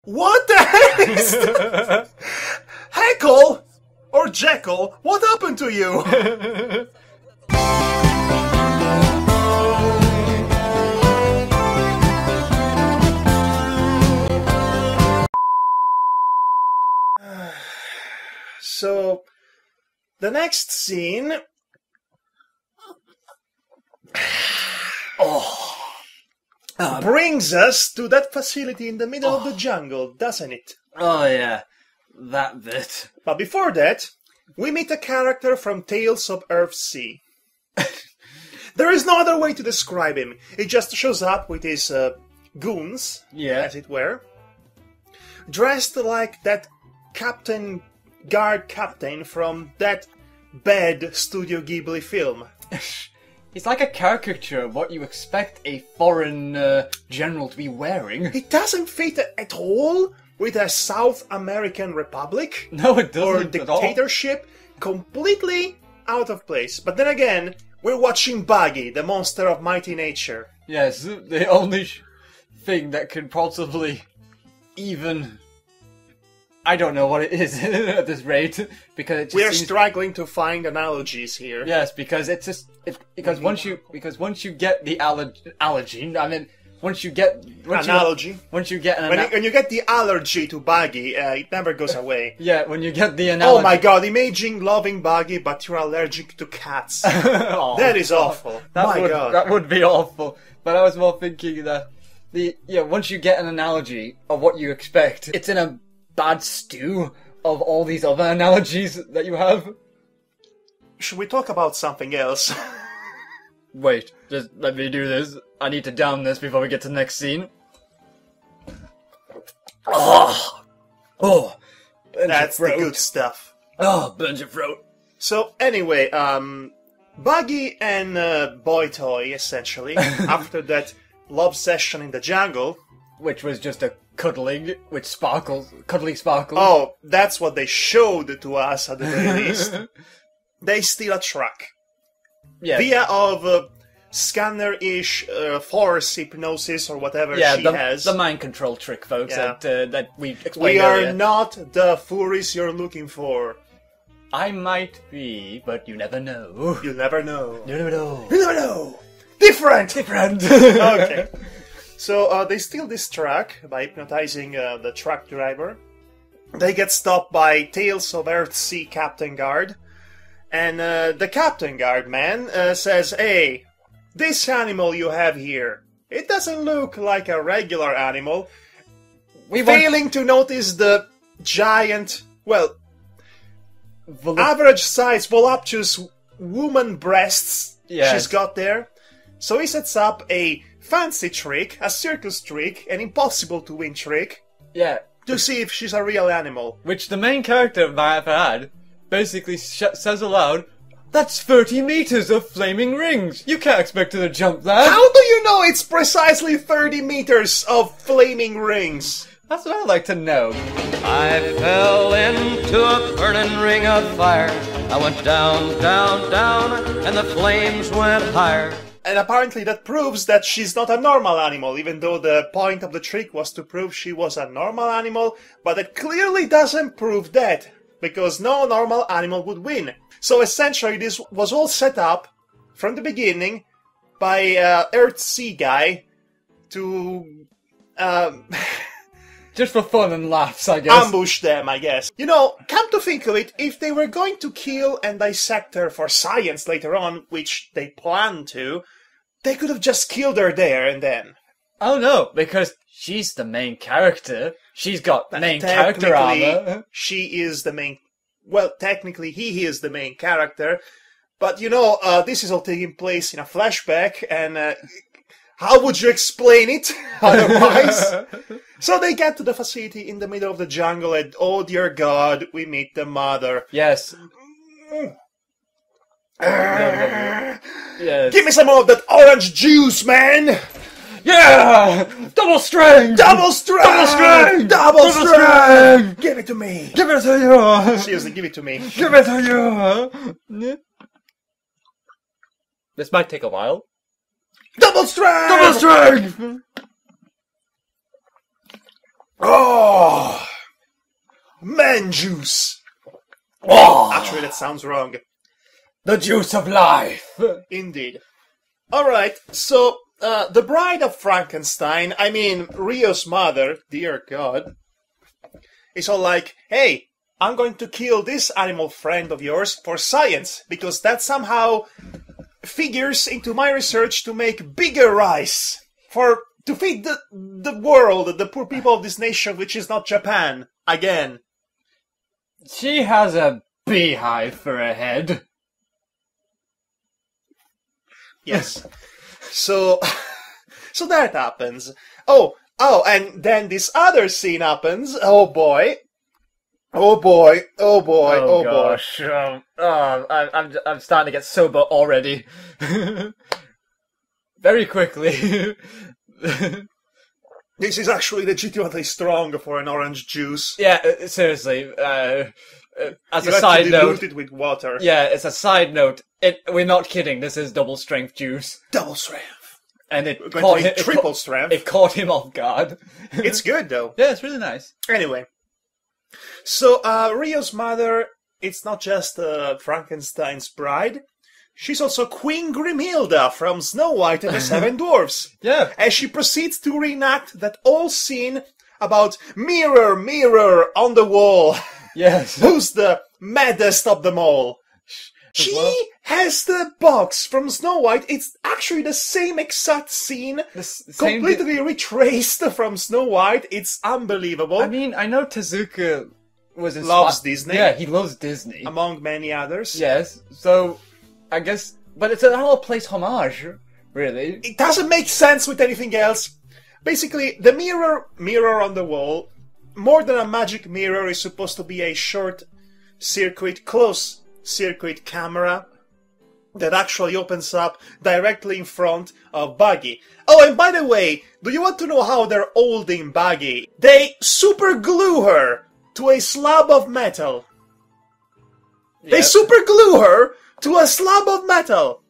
What the heck is that? Heckle? Or Jekyll? What happened to you? So, the next scene... brings us to that facility in the middle of the jungle, doesn't it? Oh yeah, that bit. But before that, we meet a character from Tales of Earthsea. There is no other way to describe him. He just shows up with his goons, as it were, dressed like that guard captain from that bad Studio Ghibli film. He's like a caricature of what you expect a foreign general to be wearing. It doesn't fit at all with a South American republic. No, it doesn't or at dictatorship. Completely out of place. But then again, we're watching Bagi, the monster of mighty nature. Yes, the only thing that could possibly even... I don't know what it is at this rate, because it just we're seems... struggling to find analogies here. Yes, because it's just because once you get the allergy, I mean, once you get when you get the allergy to Bagi, it never goes away. Yeah, when you get the analogy. Oh my God! Imagine loving Bagi, but you're allergic to cats. That is awful. God, that would be awful. But I was more thinking that once you get an analogy of what you expect, it's in a bad stew of all these other analogies that you have. Should we talk about something else? Wait, just let me do this. I need to down this before we get to the next scene. That's the good stuff. Oh, burns your throat. So anyway, Buggy and Boy Toy, essentially, after that love session in the jungle, which was just a cuddling with cuddly sparkles. Oh, that's what they showed to us at the very least. They steal a truck. Yeah. Via of scanner-ish force hypnosis or whatever she has. The mind control trick, folks, that we explained We earlier. are not the furries you're looking for. I might be, but you never know. You never know. You never know. You never know. Different! Okay. So they steal this truck by hypnotizing the truck driver. They get stopped by Tales of Earthsea Captain Guard. And the Captain Guard man says, "Hey, this animal you have here, it doesn't look like a regular animal." Failing to notice the giant, average size, voluptuous woman breasts she's got there. So he sets up a fancy trick, a circus trick, an impossible to win trick. Yeah. To see if she's a real animal. Which the main character of my had basically says aloud, "That's 30 meters of flaming rings. You can't expect her to jump that." How do you know it's precisely 30 meters of flaming rings? That's what I'd like to know. I fell into a burning ring of fire. I went down, down, down, and the flames went higher. And apparently that proves that she's not a normal animal, even though the point of the trick was to prove she was a normal animal, but it clearly doesn't prove that, because no normal animal would win. So essentially this was all set up from the beginning by Earthsea guy to just for fun and laughs, I guess. Ambush them, I guess. You know, come to think of it, if they were going to kill and dissect her for science later on, which they plan to, they could have just killed her there and then. Oh no, because she's the main character. She's got main character armor. She is the main... Well, technically he is the main character, but you know, this is all taking place in a flashback, and how would you explain it otherwise? So they get to the facility in the middle of the jungle, and oh dear God, we meet the mother. Yes. Yes. Give me some more of that orange juice, man! Yeah! Double strength! Double strength! Double strength! Double strength! Give it to me! Give it to you! Seriously, give it to me. Give it to you! This might take a while. Double strength! Double strength! Oh! semen juice. Oh, Actually, that sounds wrong. the juice of life. Indeed. Alright, so, the bride of Frankenstein, I mean, Rio's mother, dear God, is all like, hey, I'm going to kill this animal friend of yours for science, because that somehow figures into my research to make bigger rice, to feed the world, the poor people of this nation, which is not Japan, again. She has a beehive for a head. Yes. So that happens. Oh, and then this other scene happens. Oh boy. Oh boy. Oh boy. Oh, gosh. I'm starting to get sober already. Very quickly. This is actually legitimately strong for an orange juice. Yeah, seriously. As You a have side to dilute note, it with water. yeah, it's a side note. We're not kidding. This is double strength juice, Double strength. and it We're going caught to him. need triple strength. It caught him off guard. It's good though. Yeah, it's really nice. Anyway. So, Rio's mother, it's not just Frankenstein's bride. She's also Queen Grimhilda from Snow White and the Seven Dwarfs. Yeah. As she proceeds to reenact that old scene about mirror, mirror on the wall. Yes. Who's the maddest of them all? She has the box from Snow White. It's actually the same exact scene, completely retraced from Snow White. It's unbelievable. I mean, I know Tezuka loves Disney. Yeah, he loves Disney. Among many others. Yes, so I guess, but it's an out-of-place homage, really. It doesn't make sense with anything else. Basically, the mirror on the wall, more than a magic mirror, is supposed to be a short circuit, close circuit camera that actually opens up directly in front of Bagi. Oh, and by the way, do you want to know how they're holding Bagi? They super glue her to a slab of metal. Yep. They super glue her to a slab of metal.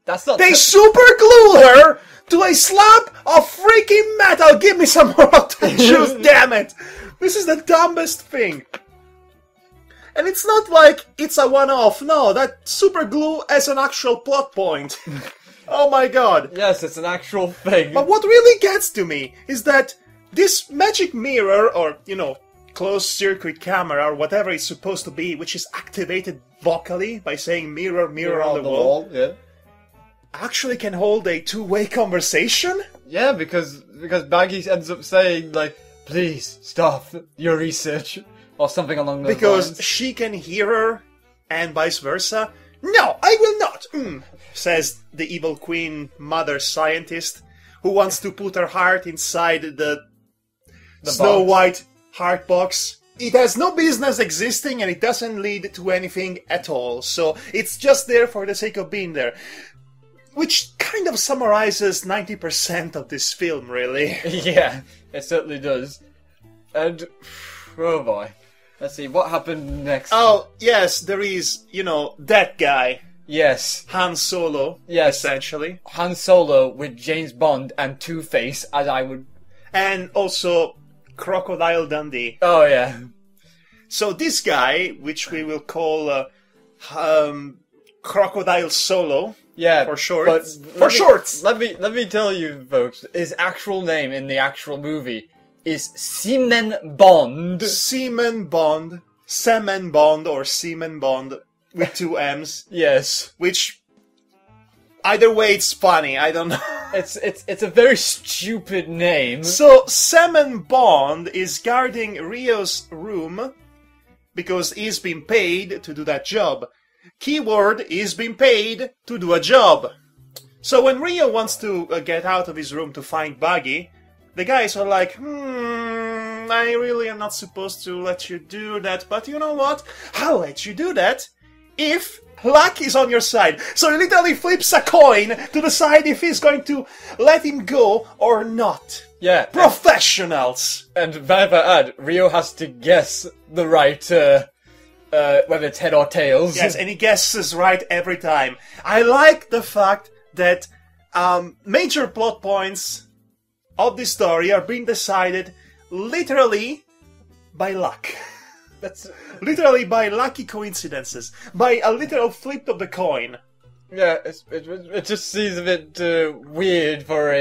That's not. They super glue her to a slab of freaking metal. Give me some more auto juice, damn it! This is the dumbest thing. And it's not like it's a one-off. No, that super glue has an actual plot point. Oh my god. Yes, it's an actual thing. But what really gets to me is that this magic mirror, or, closed circuit camera, or whatever it's supposed to be, which is activated vocally by saying mirror, mirror on the wall, yeah. actually can hold a two-way conversation? Yeah, because Bagi ends up saying, like, please stop your research, or something along those Because lines. she can hear her, and vice versa. No, I will not, says the evil queen mother scientist, who wants to put her heart inside the Snow box. White heart box. It has no business existing, and it doesn't lead to anything at all. So it's just there for the sake of being there. Which kind of summarizes 90% of this film, really. Yeah, it certainly does. And, oh boy. Let's see, what happened next? Oh, yes, there is, that guy. Yes. Han Solo, Yes. essentially. Han Solo with James Bond and Two-Face, as I would... And also Crocodile Dundee. Oh, yeah. So this guy, which we will call Crocodile Solo, Yeah, for short. but For shorts! Let me tell you, folks, his actual name in the actual movie is Seaman Bond. Seaman Bond, Semen Bond, or Seaman Bond, with two M's. Yes. Which, either way, it's funny, I don't know. It's a very stupid name. So, Semen Bond is guarding Rio's room, because he's been paid to do that job. Keyword, he's been paid to do a job. So when Rio wants to get out of his room to find Bagi, the guys are like, I really am not supposed to let you do that, but you know what? I'll let you do that if luck is on your side. So he literally flips a coin to decide if he's going to let him go or not. Yeah. Professionals! And whenever add, Rio has to guess the right, whether it's head or tails. Yes, and he guesses right every time. I like the fact that major plot points of this story are being decided literally by luck. That's Literally by lucky coincidences. By a literal flip of the coin. yeah. It just seems a bit weird for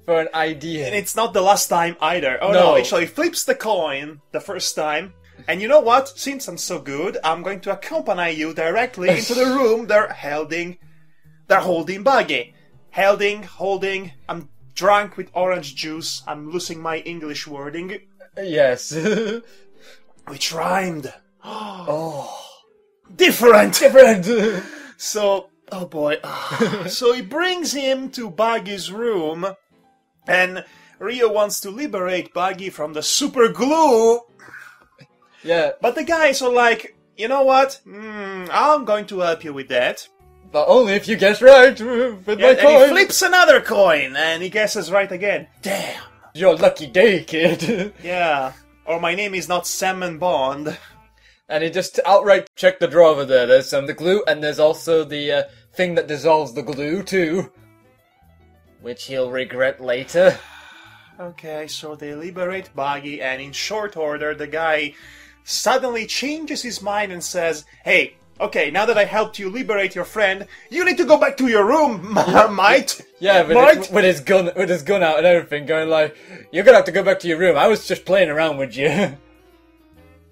an idea. And it's not the last time either. Oh No. no, actually flips the coin the first time. And you know what? Since I'm so good, I'm going to accompany you directly into the room they're holding Bagi. Holding, I'm drunk with orange juice. I'm losing my English wording. Yes. Which rhymed. Oh, Different! different. So, oh boy. So he brings him to Bagi's room, and Rio wants to liberate Bagi from the super glue. Yeah, But the guys are like, you know what? I'm going to help you with that. but only if you guess right with my And he coin. flips another coin, and he guesses right again. Damn. Your lucky day, kid. Yeah. Or my name is not Salmon Bond. And he just outright checked the drawer over there. There's the glue, and there's also the thing that dissolves the glue, too. Which he'll regret later. Okay, so they liberate Bagi, and in short order, the guy suddenly changes his mind and says, hey, okay, now that I helped you liberate your friend, you need to go back to your room, mate. Yeah, Mate. with his gun out and everything, going like, you're gonna have to go back to your room. I was just playing around with you.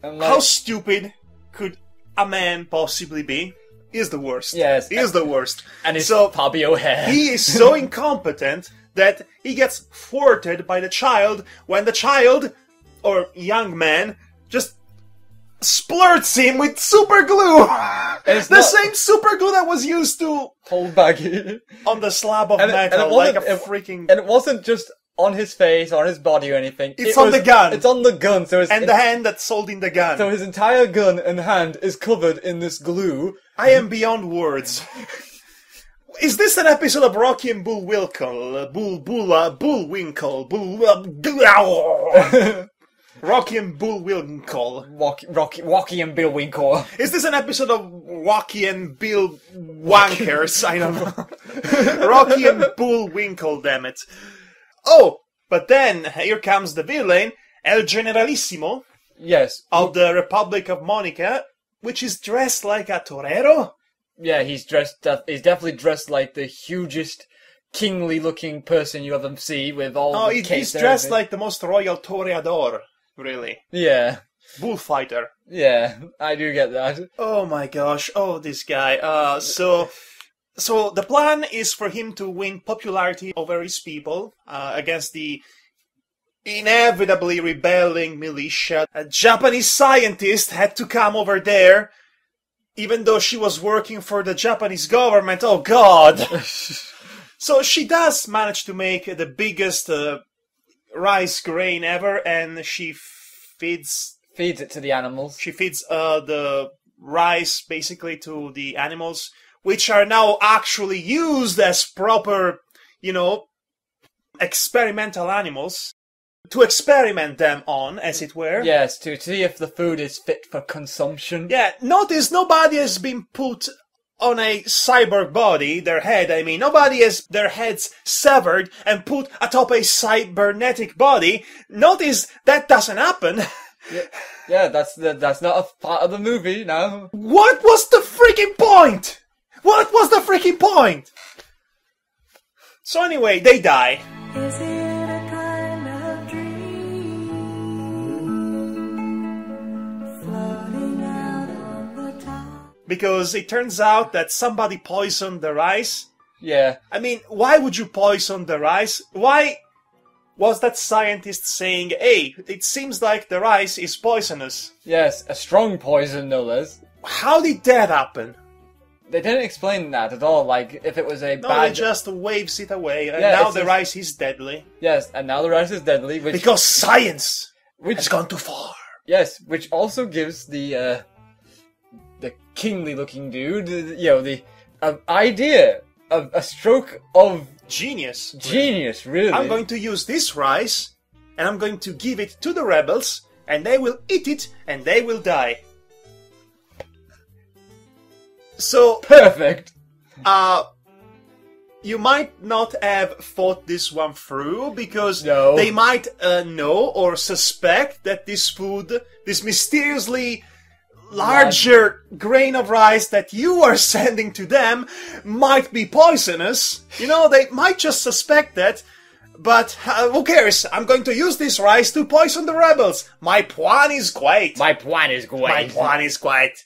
And like, How stupid could a man possibly be? He is the worst. Yes. He is the worst. and his so Fabio hair. he is so incompetent that he gets thwarted by the child when the child, or young man, just splurts him with super glue. It's The not- same super glue that was used to Hold Baggy. on the slab of And it metal, like a wasn't- freaking. And it wasn't just on his face or on his body or anything. It's on the gun. It's on the gun, so And the hand that's holding the gun. so his entire gun and hand is covered in this glue. I am beyond words. Is this an episode of Rocky and Bullwinkle? Bullwinkle. Rocky and Bullwinkle. Rocky and Bill Winkle. Is this an episode of Rocky and Bill Wankers? I don't know. Rocky and Bullwinkle, damn it. Oh, but then here comes the villain, El Generalissimo Yes. of the Republic of Monica, which is dressed like a torero. Yeah, he's definitely dressed like the hugest, kingly-looking person you ever see with all Oh, the he's capes and dressed everything. like the most royal toreador, really. Yeah. Bullfighter. Yeah, I do get that. Oh my gosh, oh this guy. So the plan is for him to win popularity over his people against the inevitably rebelling militia. A Japanese scientist had to come over there, even though she was working for the Japanese government. Oh god! So she does manage to make the biggest rice grain ever, and she feeds Feeds it to the animals. the rice basically to the animals, which are now actually used as proper, experimental animals to experiment them on, as it were. Yes, to see if the food is fit for consumption. Yeah, notice nobody has been put on a cyborg body, their head, I mean. Nobody has their heads severed and put atop a cybernetic body. Notice that doesn't happen. Yeah, that's not a part of the movie now. What was the freaking point? What was the freaking point? So anyway, they die. Is it a kind of dream floating out on the top? Because it turns out that somebody poisoned the rice. Yeah. I mean, why would you poison the rice? Why was that scientist saying, hey, it seems like the rice is poisonous? Yes, a strong poison, no less. How did that happen? They didn't explain that at all, like, if it was a No, bad... he just waves it away, and Yeah, now it's the just- rice is deadly. Yes, and now the rice is deadly, which... Because science which has gone too far. Yes, which also gives the kingly-looking dude, the idea of a stroke of Genius. genius, really. I'm going to use this rice, and I'm going to give it to the rebels, and they will eat it, and they will die. So, Perfect. you might not have thought this one through, because No. they might know or suspect that this food, this mysteriously larger grain of rice that you are sending to them, might be poisonous. You know, they might just suspect that. But who cares? I'm going to use this rice to poison the rebels. My plan is great. My plan is great. My plan is great.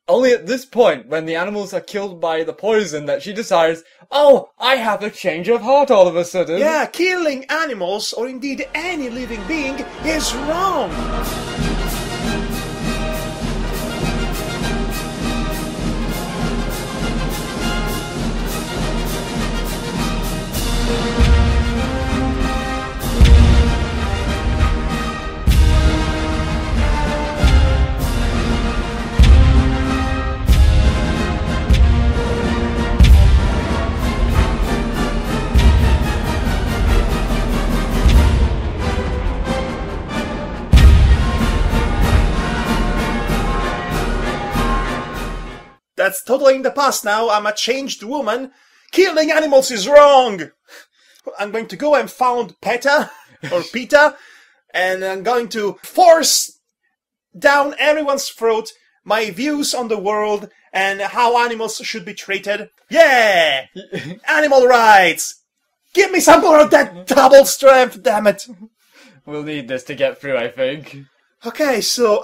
Only at this point, when the animals are killed by the poison, that she decides, oh, I have a change of heart all of a sudden. Yeah, killing animals, or indeed any living being, is wrong. That's totally in the past now. I'm a changed woman. Killing animals is wrong. I'm going to go and found PETA, or PETA, and I'm going to force down everyone's throat my views on the world and how animals should be treated. Yeah! Animal rights! Give me some more of that double strength, damn it! We'll need this to get through, I think. Okay, so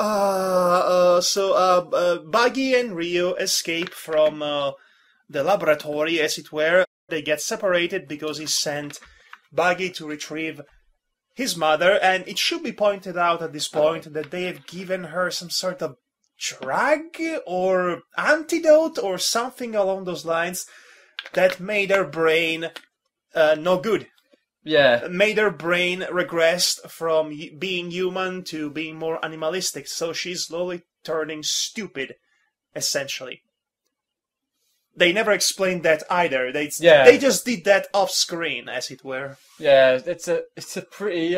Bagi and Rio escape from the laboratory, as it were. They get separated because he sent Bagi to retrieve his mother, and it should be pointed out at this point that they have given her some sort of drug or antidote or something along those lines that made her brain no good. Yeah. Made her brain regress from being human to being more animalistic, so she's slowly turning stupid, essentially. They never explained that either. They just did that off screen, as it were. Yeah, it's a pretty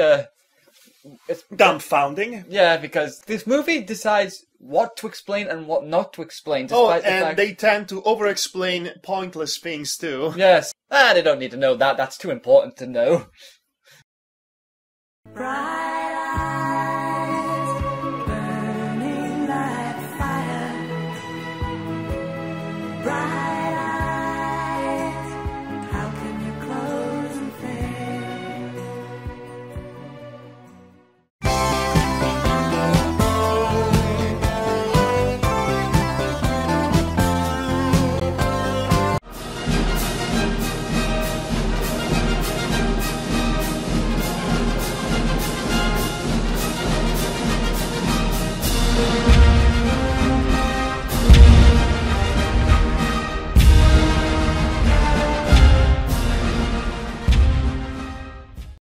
it's dumbfounding. Yeah, because this movie decides what to explain and what not to explain. They tend to over-explain pointless things too. Yes. They don't need to know that. That's too important to know. Right.